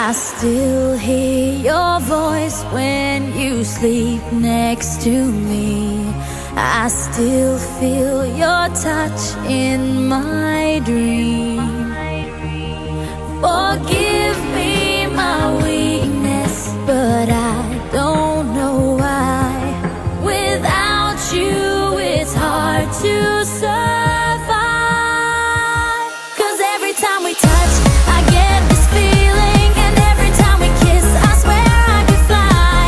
I still hear your voice when you sleep next to me. I still feel your touch in my dream. Forgive me my weakness, but I don't know why. Without you, it's hard to survive. 'Cause every time we touch, I get this feeling, and every time we kiss, I swear I could fly.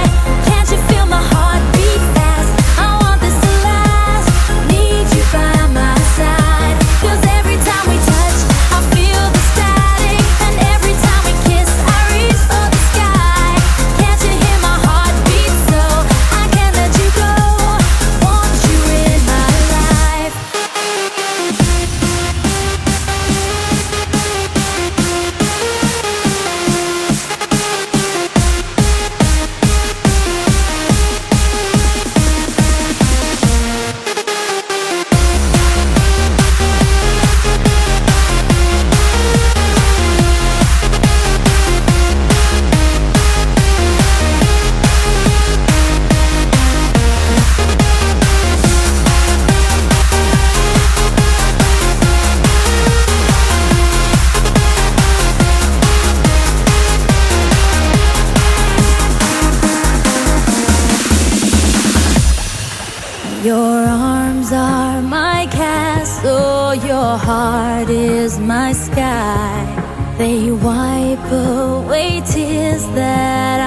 Can't you feel my heart beat fast? I want this to last. Need you by my side. 'Cause every time we touch, I feel the static, and every time we kiss, I reach for the sky. Can't you hear my heart beat? So I can't let you go. Want you in my life. Your arms are my castle, your heart is my sky. They wipe away tears that